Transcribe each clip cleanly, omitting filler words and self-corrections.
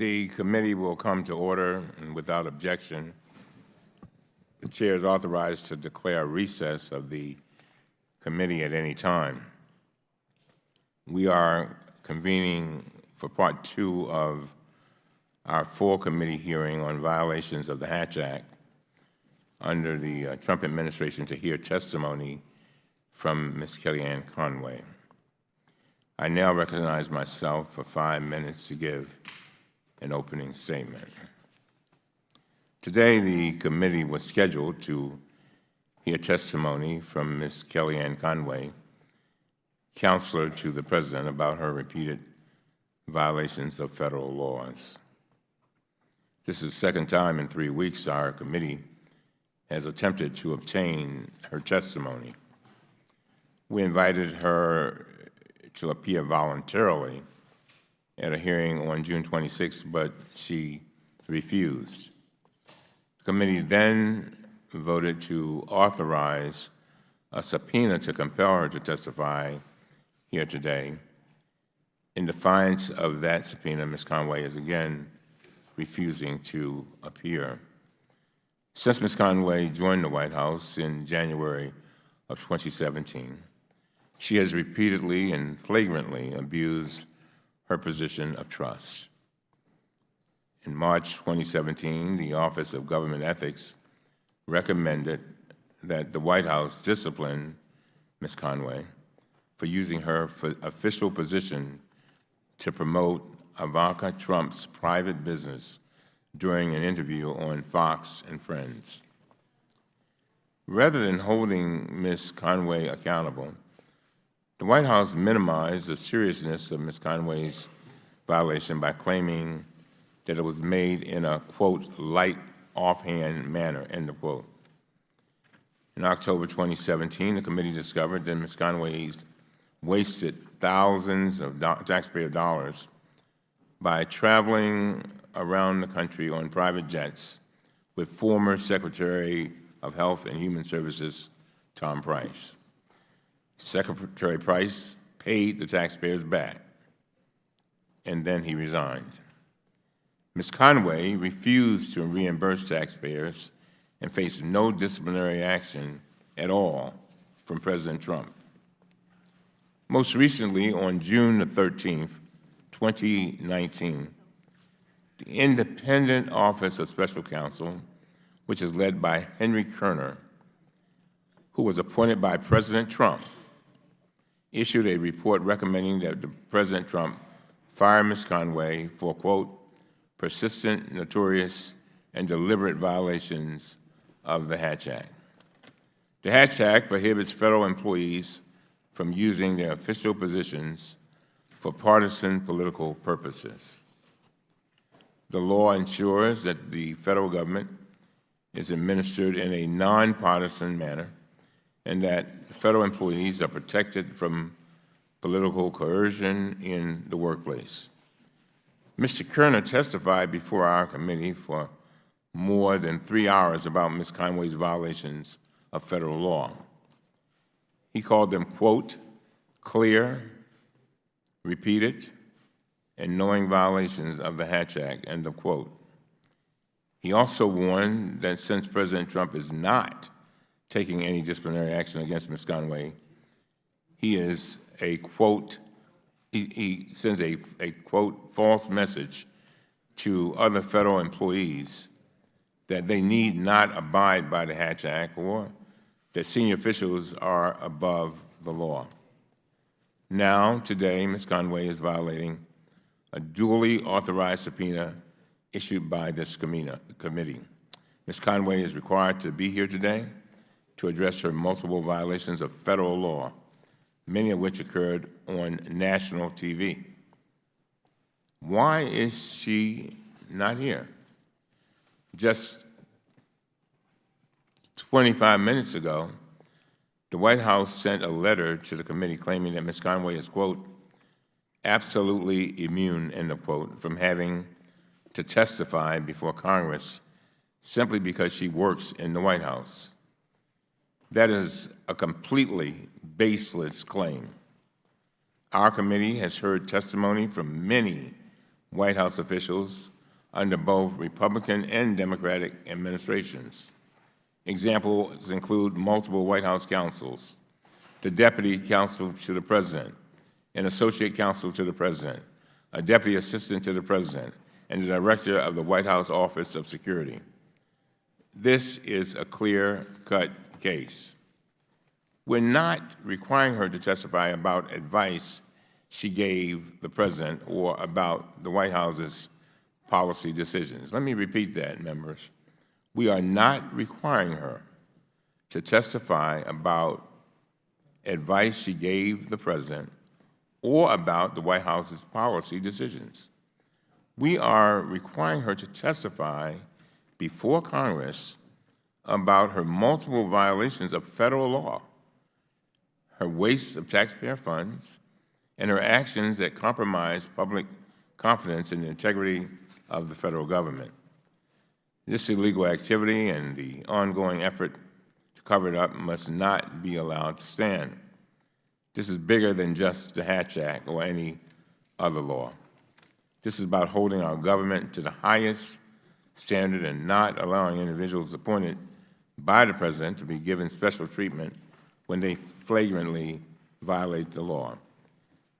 The committee will come to order, and without objection, the chair is authorized to declare a recess of the committee at any time. We are convening for part 2 of our full committee hearing on violations of the Hatch Act under the Trump administration to hear testimony from Ms. Kellyanne Conway. I now recognize myself for 5 minutes to give an opening statement. Today, the committee was scheduled to hear testimony from Ms. Kellyanne Conway, counselor to the President, about her repeated violations of federal laws. This is the second time in 3 weeks our committee has attempted to obtain her testimony. We invited her to appear voluntarily at a hearing on June 26, but she refused. The committee then voted to authorize a subpoena to compel her to testify here today. In defiance of that subpoena, Ms. Conway is again refusing to appear. Since Ms. Conway joined the White House in January of 2017, she has repeatedly and flagrantly abused her position of trust. In March 2017, the Office of Government Ethics recommended that the White House discipline Ms. Conway for using her official position to promote Ivanka Trump's private business during an interview on Fox and Friends. Rather than holding Ms. Conway accountable, the White House minimized the seriousness of Ms. Conway's violation by claiming that it was made in a, quote, light, offhand manner, end of quote. In October 2017, the committee discovered that Ms. Conway wasted thousands of taxpayer dollars by traveling around the country on private jets with former Secretary of Health and Human Services, Tom Price. Secretary Price paid the taxpayers back, and then he resigned. Ms. Conway refused to reimburse taxpayers and faced no disciplinary action at all from President Trump. Most recently, on June the 13th, 2019, the Independent Office of Special Counsel, which is led by Henry Kerner, who was appointed by President Trump, issued a report recommending that President Trump fire Ms. Conway for, quote, persistent, notorious, and deliberate violations of the Hatch Act. The Hatch Act prohibits federal employees from using their official positions for partisan political purposes. The law ensures that the federal government is administered in a nonpartisan manner and that federal employees are protected from political coercion in the workplace. Mr. Kerner testified before our committee for more than 3 hours about Ms. Conway's violations of federal law. He called them, quote, clear, repeated, and knowing violations of the Hatch Act, end of quote. He also warned that since President Trump is not taking any disciplinary action against Ms. Conway, he is a, quote, he sends a, quote, false message to other federal employees that they need not abide by the Hatch Act or that senior officials are above the law. Now, today, Ms. Conway is violating a duly authorized subpoena issued by this committee. Ms. Conway is required to be here today to address her multiple violations of federal law, many of which occurred on national TV. Why is she not here? Just 25 minutes ago, the White House sent a letter to the committee claiming that Ms. Conway is, quote, absolutely immune, end of quote, from having to testify before Congress simply because she works in the White House. That is a completely baseless claim. Our committee has heard testimony from many White House officials under both Republican and Democratic administrations. Examples include multiple White House counsels, the Deputy Counsel to the President, an Associate Counsel to the President, a Deputy Assistant to the President, and the Director of the White House Office of Security. This is a clear-cut case. We're not requiring her to testify about advice she gave the President or about the White House's policy decisions. Let me repeat that, members. We are not requiring her to testify about advice she gave the President or about the White House's policy decisions. We are requiring her to testify before Congress about her multiple violations of federal law, her waste of taxpayer funds, and her actions that compromise public confidence in the integrity of the federal government. This illegal activity and the ongoing effort to cover it up must not be allowed to stand. This is bigger than just the Hatch Act or any other law. This is about holding our government to the highest standard and not allowing individuals appointed by the President to be given special treatment when they flagrantly violate the law.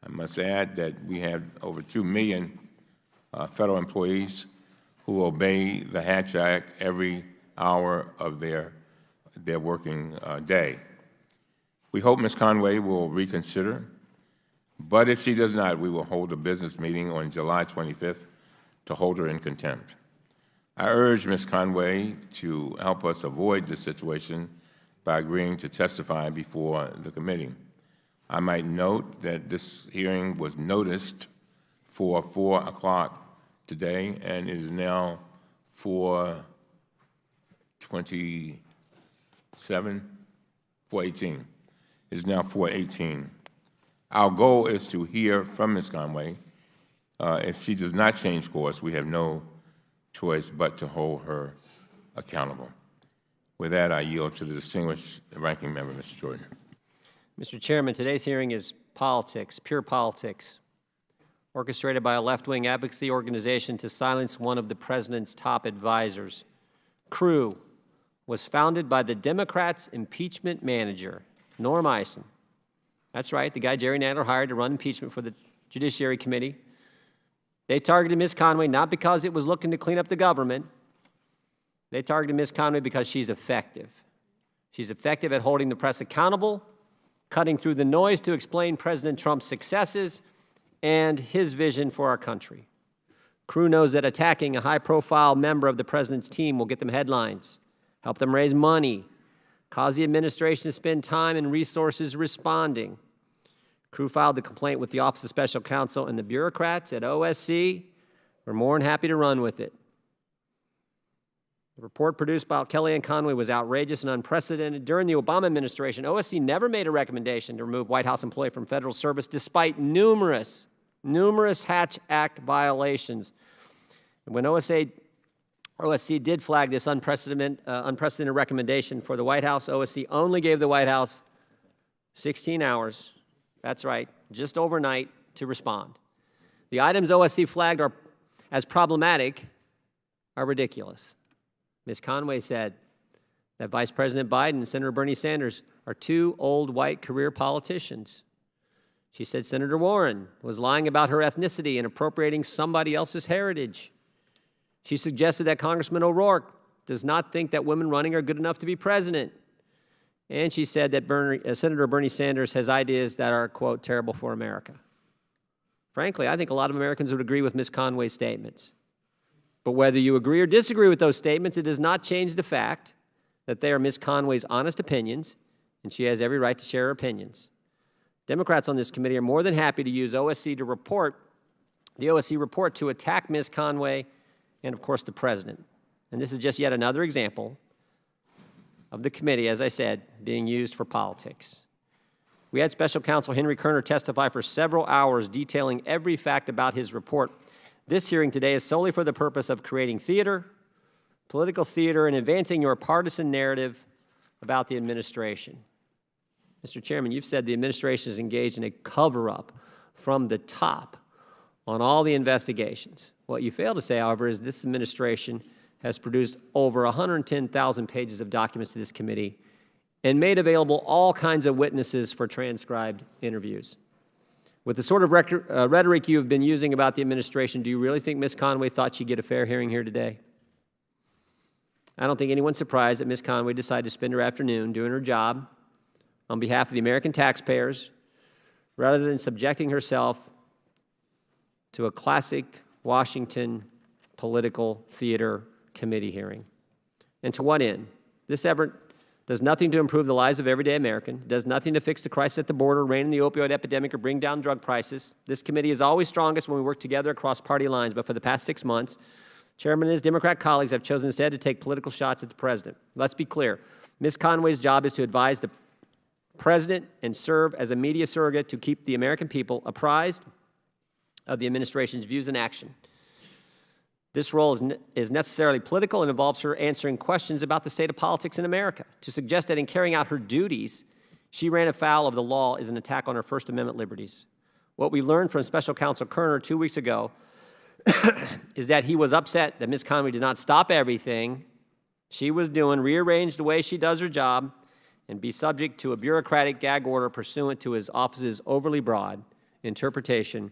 I must add that we have over 2 million federal employees who obey the Hatch Act every hour of their working day. We hope Ms. Conway will reconsider, but if she does not, we will hold a business meeting on July 25th to hold her in contempt. I urge Ms. Conway to help us avoid this situation by agreeing to testify before the committee. I might note that this hearing was noticed for 4 o'clock today, and it is now 4:18. It is now 4:18. Our goal is to hear from Ms. Conway. If she does not change course, we have no choice but to hold her accountable. With that, I yield to the distinguished ranking member, Mr. Jordan. Mr. Chairman, today's hearing is politics, pure politics, orchestrated by a left-wing advocacy organization to silence one of the President's top advisors. CREW was founded by the Democrats' impeachment manager, Norm Eisen. That's right, the guy Jerry Nadler hired to run impeachment for the Judiciary Committee. They targeted Ms. Conway not because it was looking to clean up the government. They targeted Ms. Conway because she's effective. She's effective at holding the press accountable, cutting through the noise to explain President Trump's successes and his vision for our country. CREW knows that attacking a high-profile member of the President's team will get them headlines, help them raise money, cause the administration to spend time and resources responding. CREW filed the complaint with the Office of Special Counsel, and the bureaucrats at OSC were more than happy to run with it. The report produced by Kellyanne Conway was outrageous and unprecedented. During the Obama administration, OSC never made a recommendation to remove White House employee from federal service despite numerous Hatch Act violations. And when OSC did flag this unprecedented recommendation for the White House, OSC only gave the White House 16 hours, that's right, just overnight, to respond. The items OSC flagged as problematic are ridiculous. Ms. Conway said that Vice President Biden and Senator Bernie Sanders are two old white career politicians. She said Senator Warren was lying about her ethnicity and appropriating somebody else's heritage. She suggested that Congressman O'Rourke does not think that women running are good enough to be president. And she said that Senator Bernie Sanders has ideas that are, quote, terrible for America. Frankly, I think a lot of Americans would agree with Ms. Conway's statements. But whether you agree or disagree with those statements, it does not change the fact that they are Ms. Conway's honest opinions, and she has every right to share her opinions. Democrats on this committee are more than happy to use the OSC report to attack Ms. Conway and, of course, the President. And this is just yet another example of the committee, as I said, being used for politics. We had Special Counsel Henry Kerner testify for several hours detailing every fact about his report. This hearing today is solely for the purpose of creating theater, political theater, and advancing your partisan narrative about the administration. Mr. Chairman, you've said the administration is engaged in a cover-up from the top on all the investigations. What you fail to say, however, is this administration has produced over 110,000 pages of documents to this committee and made available all kinds of witnesses for transcribed interviews. With the sort of rhetoric you have been using about the administration, do you really think Ms. Conway thought she'd get a fair hearing here today? I don't think anyone's surprised that Ms. Conway decided to spend her afternoon doing her job on behalf of the American taxpayers rather than subjecting herself to a classic Washington political theater committee hearing. And to what end? This effort does nothing to improve the lives of everyday American, does nothing to fix the crisis at the border, rein in the opioid epidemic, or bring down drug prices. This committee is always strongest when we work together across party lines, but for the past 6 months, Chairman and his Democrat colleagues have chosen instead to take political shots at the President. Let's be clear. Ms. Conway's job is to advise the President and serve as a media surrogate to keep the American people apprised of the administration's views and action. This role is necessarily political and involves her answering questions about the state of politics in America. To suggest that in carrying out her duties, she ran afoul of the law is an attack on her First Amendment liberties. What we learned from Special Counsel Kerner 2 weeks ago is that he was upset that Ms. Conway did not stop everything she was doing, rearrange the way she does her job, and be subject to a bureaucratic gag order pursuant to his office's overly broad interpretation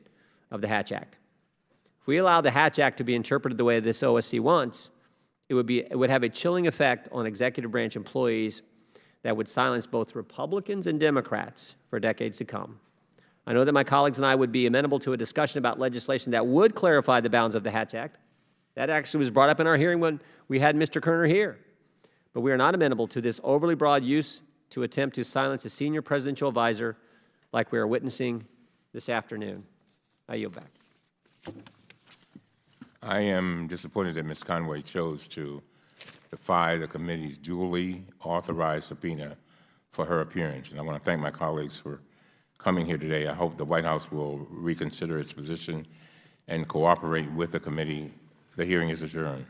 of the Hatch Act. If we allow the Hatch Act to be interpreted the way this OSC wants, it would have a chilling effect on executive branch employees that would silence both Republicans and Democrats for decades to come. I know that my colleagues and I would be amenable to a discussion about legislation that would clarify the bounds of the Hatch Act. That actually was brought up in our hearing when we had Mr. Kerner here. But we are not amenable to this overly broad use to attempt to silence a senior presidential advisor like we are witnessing this afternoon. I yield back. I am disappointed that Ms. Conway chose to defy the committee's duly authorized subpoena for her appearance. And I want to thank my colleagues for coming here today. I hope the White House will reconsider its position and cooperate with the committee. The hearing is adjourned.